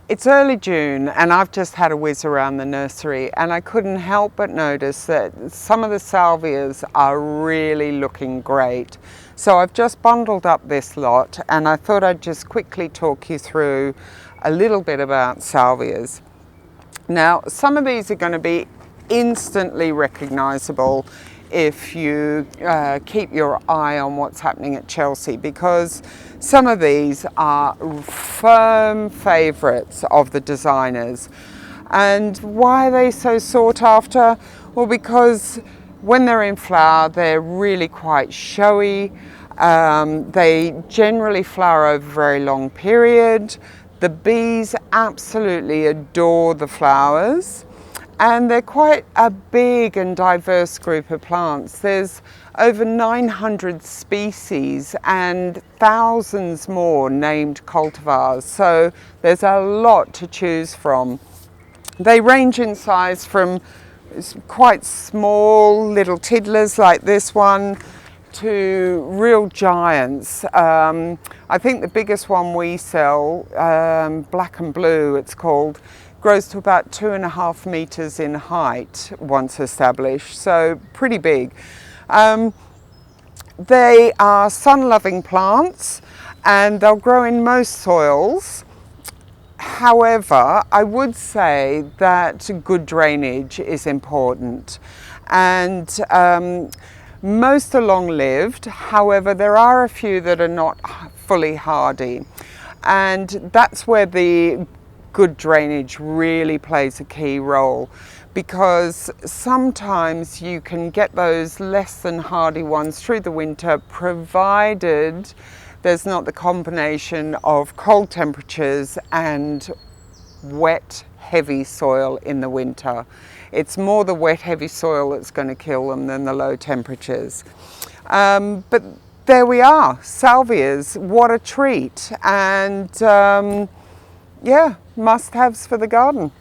It's early June and I've just had a whiz around the nursery, and I couldn't help but notice that some of the salvias are really looking great. So I've just bundled up this lot, and I thought I'd just quickly talk you through a little bit about salvias. Now, some of these are going to be instantly recognizable if you keep your eye on what's happening at Chelsea, because some of these are firm favourites of the designers. And why are they so sought after? Well, because when they're in flower, they're really quite showy. They generally flower over a very long period. The bees absolutely adore the flowers. And they're quite a big and diverse group of plants. There's over 900 species and thousands more named cultivars, so there's a lot to choose from. They range in size from quite small little tiddlers like this one to real giants. I think the biggest one we sell, black and blue it's called, grows to about 2.5 meters in height once established, so pretty big. They are sun-loving plants and they'll grow in most soils. However, I would say that good drainage is important, and most are long-lived. However, there are a few that are not fully hardy, and that's where the good drainage really plays a key role, because sometimes you can get those less than hardy ones through the winter, provided there's not the combination of cold temperatures and wet, heavy soil in the winter. It's more the wet, heavy soil that's going to kill them than the low temperatures. But there we are, salvias, what a treat, and yeah, must-haves for the garden.